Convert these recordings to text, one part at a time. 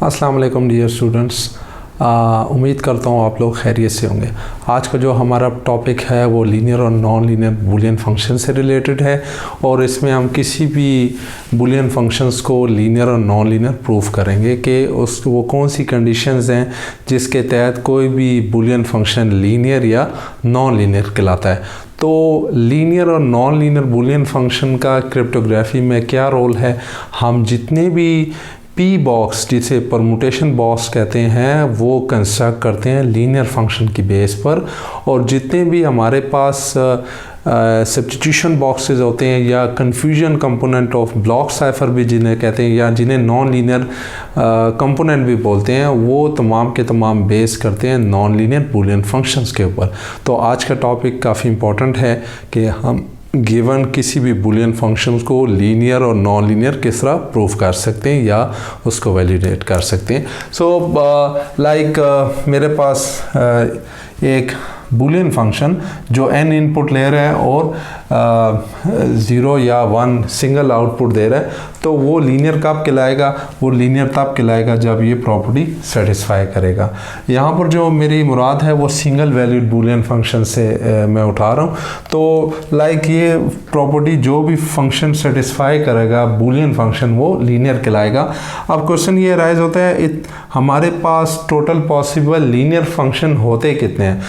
अस्सलाम वालेकुम dear students. उम्मीद करता हूँ आप लोग खैरियत से होंगे। आज का जो हमारा टॉपिक है वो लीनियर और नॉन लीनियर बूलियन फंक्शन से रिलेटेड है और इसमें हम किसी भी बूलियन फंक्शंस को लीनियर और नॉन लीनियर प्रूव करेंगे कि वो कौन सी कंडीशंस हैं जिसके तहत कोई भी बूलियन फंक्शन लीनियर या नॉन लीनियर कहलाता है। तो लीनियर और नॉन लीनियर बूलियन फंक्शन का क्रिप्टोग्राफी में क्या रोल है, हम जितने भी पी बॉक्स जिसे परमुटेशन बॉक्स कहते हैं वो कंस्ट्रक्ट करते हैं लीनियर फंक्शन की बेस पर, और जितने भी हमारे पास सब्स्टिट्यूशन बॉक्सेस होते हैं या confusion component of block cipher भी जिन्हें कहते हैं या जिन्हें नॉन लीनियर कंपोनेंट भी बोलते हैं, वो तमाम के तमाम बेस करते हैं नॉन लीनियर बूलियन फंक्शंस के ऊपर। तो आज का टॉपिक काफ़ी इंपॉर्टेंट है कि हम गिवन किसी भी बूलियन फंक्शन को लीनियर और नॉन लीनियर किस तरह प्रूव कर सकते हैं या उसको वैलिडेट कर सकते हैं। मेरे पास एक बूलियन फंक्शन जो n इनपुट ले रहा है और 0 या 1 सिंगल आउटपुट दे रहा है, तो वो लीनियर कब कहलाएगा? वो लीनियर तब कहलाएगा जब ये प्रॉपर्टी सेटिस्फाई करेगा। यहाँ पर जो मेरी मुराद है वो सिंगल वैल्यूड बूलियन फंक्शन से मैं उठा रहा हूँ। तो ये प्रॉपर्टी जो भी फंक्शन सेटिस्फाई करेगा बूलियन फंक्शन वो लीनियर कहलाएगा। अब क्वेश्चन ये राइज होता है हमारे पास टोटल पॉसिबल लीनियर फंक्शन होते कितने हैं?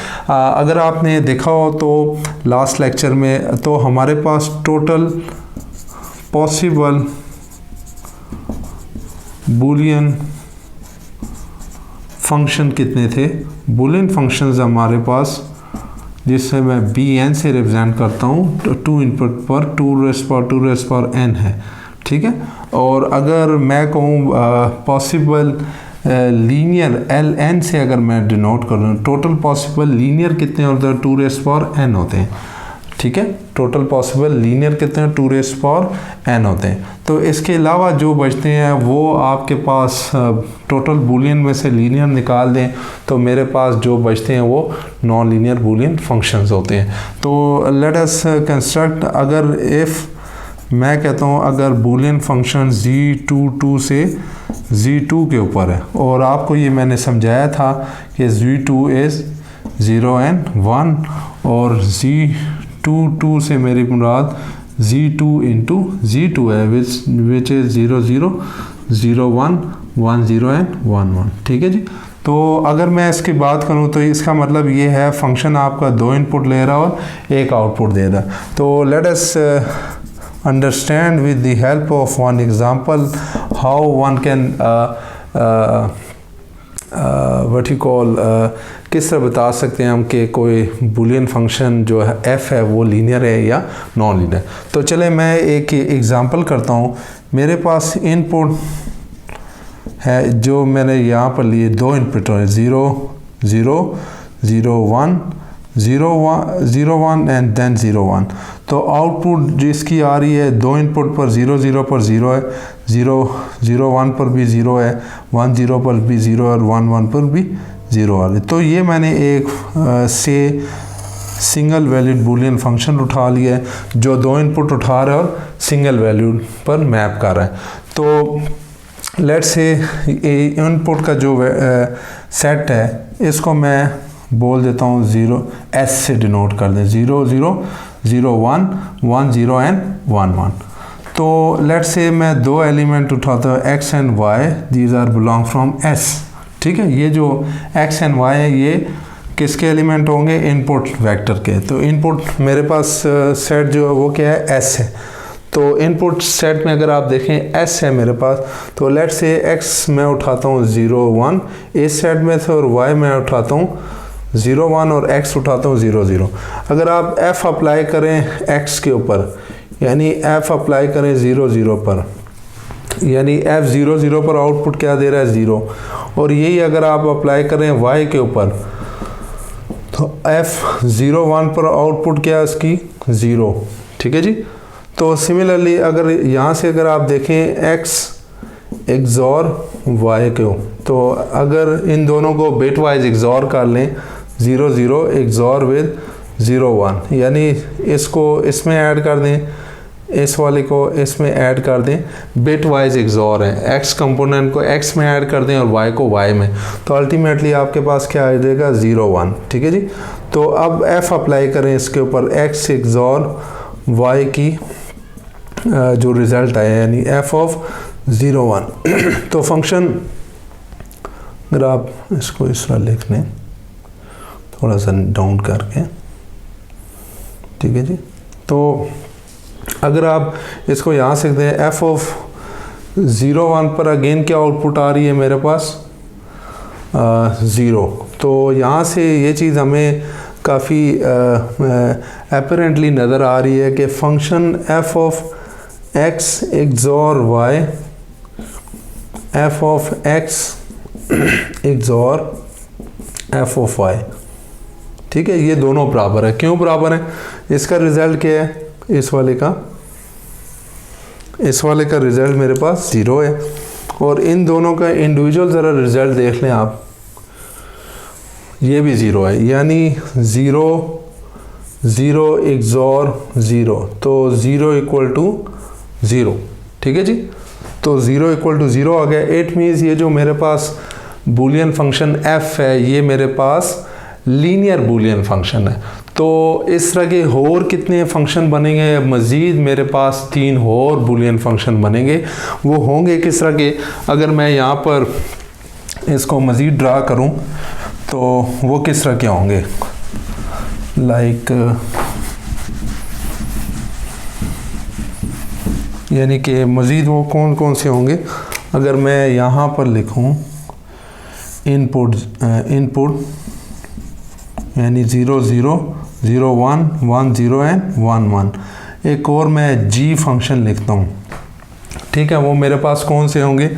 अगर आपने देखा हो तो लास्ट लेक्चर में, तो हमारे पास टोटल पॉसिबल बूलियन फंक्शन कितने थे? बूलियन फंक्शंस हमारे पास, जिससे मैं bn से रिप्रेजेंट करता हूँ, 2 इनपुट पर 2 पावर n है, ठीक है। और अगर मैं कहूँ पॉसिबल लीनियर ln से अगर मैं डिनोट कर दूँ, टोटल पॉसिबल लीनियर कितने होते हैं? 2 पावर n होते हैं, ठीक है। टोटल पॉसिबल लीनियर कितने हैं? 2 पावर n होते हैं। तो इसके अलावा जो बचते हैं वो आपके पास टोटल बूलियन में से लीनियर निकाल दें तो मेरे पास जो बचते हैं वो नॉन लीनियर बूलियन फंक्शंस होते हैं। तो लेट अस कंस्ट्रक्ट, अगर इफ़ मैं कहता हूँ अगर बूलियन फंक्शन z22 से z2 के ऊपर है, और आपको ये मैंने समझाया था कि z2 इज़ 0 and 1 और z22 से मेरी मुराद z2 into z2 है विच इज़ 0 0 0 1 1 0 and 1 1, ठीक है जी। तो अगर मैं इसकी बात करूं तो इसका मतलब ये है फंक्शन आपका 2 इनपुट ले रहा और 1 आउटपुट दे रहा। तो let us understand with the help of one example how one can किस तरह बता सकते हैं हम कि कोई बूलियन फंक्शन जो है f है वो लीनियर है या नॉन लीनियर। तो चले मैं एक एग्जांपल करता हूँ। मेरे पास इनपुट है जो मैंने यहाँ पर लिए 2 इनपुट है 0 0 0 1 0 1 एंड देन 0 1। तो आउटपुट जिसकी आ रही है 2 इनपुट पर 0 0 पर 0 है, 0 0 1 पर भी 0 है, 1 0 पर भी 0 और 1 1 पर भी 0 आ रही। तो ये मैंने एक से सिंगल वैल्यूड बूलियन फंक्शन उठा लिया है जो 2 इनपुट उठा रहा है और सिंगल वैल्यूड पर मैप कर रहा है। तो लेट्स से इनपुट का जो सेट है इसको मैं बोल देता हूँ 0 s से डिनोट कर दें, 0 0 0 1 1 0 एंड 1 1। तो लेट्स से मैं 2 एलिमेंट उठाता हूँ x and y, these are belong from s, ठीक है। ये जो x एंड y है ये किसके एलिमेंट होंगे? इनपुट वेक्टर के। तो इनपुट मेरे पास सेट जो है वो क्या है? s है। तो इनपुट सेट में अगर आप देखें s है मेरे पास, तो लेट्स से x मैं उठाता हूँ 0 1 इस सेट में से, और y मैं उठाता हूँ 0 1 और x उठाता हूँ 0 0। अगर आप f अप्लाई करें x के ऊपर, यानी f अप्लाई करें 0 0 पर, यानी f 0 0 पर आउटपुट क्या दे रहा है? 0। और यही अगर आप अप्लाई करें y के ऊपर, तो f 0 1 पर आउटपुट क्या है इसकी? 0, ठीक है जी। तो सिमिलरली अगर यहाँ से अगर आप देखें x XOR y को, तो अगर इन दोनों को बिट वाइज XOR कर लें, 0 0 XOR विद 0 1, यानी इसको इसमें ऐड कर दें इस वाले को इसमें ऐड कर दें, बिट वाइज एक्सॉर है, एक्स कंपोनेंट को एक्स में ऐड कर दें और वाई को वाई में, तो अल्टीमेटली आपके पास क्या आ जाएगा 0 1। ठीक है जी। तो अब एफ अप्लाई करें इसके ऊपर, एक्स एक्सॉर वाई की जो रिज़ल्ट आया यानी एफ ऑफ 0 1। तो फंक्शन अगर आप इसको इस तरह लिख लें थोड़ा सा डाउन करके, ठीक है जी। तो अगर आप इसको यहाँ से देखते हैं एफ ऑफ 0 1 पर अगेन क्या आउटपुट आ रही है मेरे पास 0। तो यहाँ से ये चीज़ हमें काफ़ी अपरेंटली नज़र आ रही है कि function f of x XOR y, f of x XOR f of y, ठीक है, ये दोनों बराबर है। क्यों बराबर है? इसका रिज़ल्ट क्या है? इस वाले का रिज़ल्ट मेरे पास 0 है, और इन दोनों का इंडिविजुअल ज़रा रिज़ल्ट देख लें आप, ये भी 0 है, यानी 0 0 एक्सॉर 0, तो 0 इक्वल टू 0। ठीक है जी। तो 0 इक्वल टू 0 आ गया। इट मीन्स ये जो मेरे पास बूलियन फंक्शन f है ये मेरे पास लीनियर बूलियन फंक्शन है। तो इस तरह के और कितने फंक्शन बनेंगे? मज़ीद मेरे पास 3 और बूलियन फंक्शन बनेंगे। वो होंगे किस तरह के? अगर मैं यहाँ पर इसको मज़ीद ड्रा करूँ तो वो किस तरह के होंगे? लाइक यानी कि मज़ीद वो कौन कौन से होंगे? अगर मैं यहाँ पर लिखूँ इनपुट यानी 0 0 0 1 1 0 एंड 1 1। एक और मैं जी फंक्शन लिखता हूँ, ठीक है, वो मेरे पास कौन से होंगे?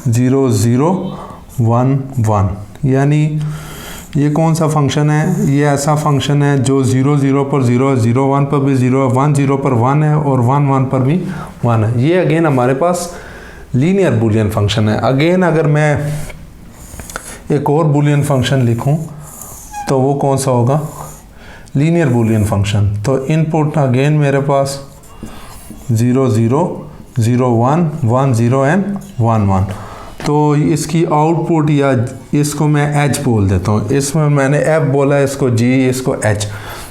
0 0 1 1। यानी ये कौन सा फंक्शन है? ये ऐसा फंक्शन है जो 0 0 पर 0 है, 0 1 पर भी 0 है, 1 0 पर 1 है और 1 1 पर भी 1 है। ये अगेन हमारे पास लीनियर बूलियन फंक्शन है। अगेन अगर मैं एक और बूलियन फंक्शन लिखूं तो वो कौन सा होगा? Linear Boolean function. तो इनपुट अगेन मेरे पास 0 0 0 1 1 0 एंड 1 1। तो इसकी आउटपुट या इसको मैं एच बोल देता हूँ, इसमें मैंने एफ बोला, इसको जी, इसको एच।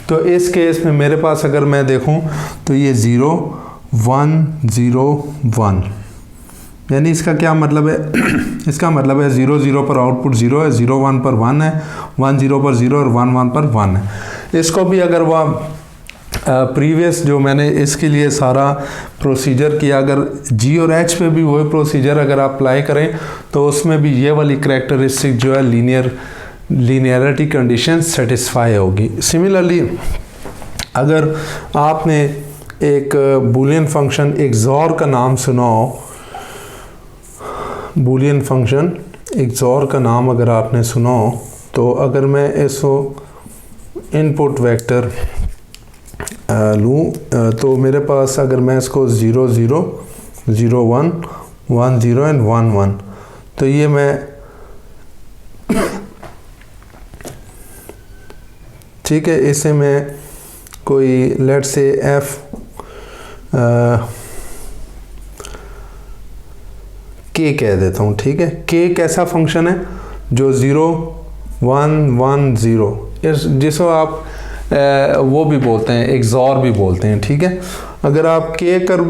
तो इस केस में मेरे पास अगर मैं देखूँ तो ये 0 1 0 1, यानी इसका क्या मतलब है? इसका मतलब है 0 0 पर आउटपुट 0 है, 0 1 पर 1 है, 1 0 पर 0 और 1 1 पर 1 है। इसको भी अगर वह प्रीवियस जो मैंने इसके लिए सारा प्रोसीजर किया, अगर जी और एच पे भी वही प्रोसीजर अगर आप अप्लाई करें तो उसमें भी ये वाली करैक्टरिस्टिक जो है लीनियरिटी कंडीशन सेटिस्फाई होगी। सिमिलरली अगर आपने एक बूलियन फंक्शन एक्सॉर का नाम सुना हो, बूलियन फंक्शन एक्सॉर का नाम अगर आपने सुना हो, तो अगर मैं इसको इनपुट वेक्टर लूँ तो मेरे पास अगर मैं इसको 0 0 0 1 1 0 एंड 1 1, तो ये मैं ठीक है, इसे मैं कोई लेट से एफ के कह देता हूँ। ठीक है, के एक ऐसा फंक्शन है जो 0 1 1 0, जिसको आप वो भी बोलते हैं, एक्सॉर भी बोलते हैं। ठीक है, अगर आप के कर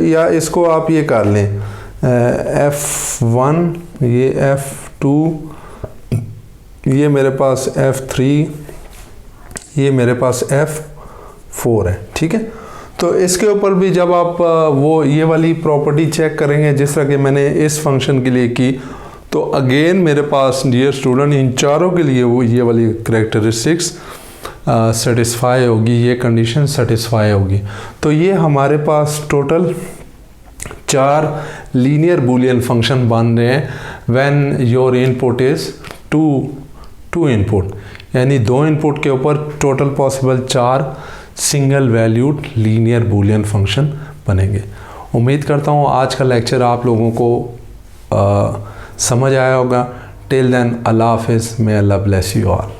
या इसको आप ये कर लें F1, ये F2, ये मेरे पास F3, ये मेरे पास F4 है। ठीक है, तो इसके ऊपर भी जब आप वो ये वाली प्रॉपर्टी चेक करेंगे जिस तरह के मैंने इस फंक्शन के लिए की, तो अगेन मेरे पास डियर स्टूडेंट इन चारों के लिए वो ये वाली करैक्टरिस्टिक्स सेटिस्फाई होगी, ये कंडीशन सेटिस्फाई होगी। तो ये हमारे पास टोटल 4 लीनियर बूलियन फंक्शन बन रहे हैं when your input is two input, यानी 2 इनपुट के ऊपर total possible 4 single valued linear Boolean function बनेंगे। उम्मीद करता हूँ आज का लेक्चर आप लोगों को समझ आया होगा। टिल देन अल्लाह हाफिज़, मे अल्लाह ब्लेस यू ऑल।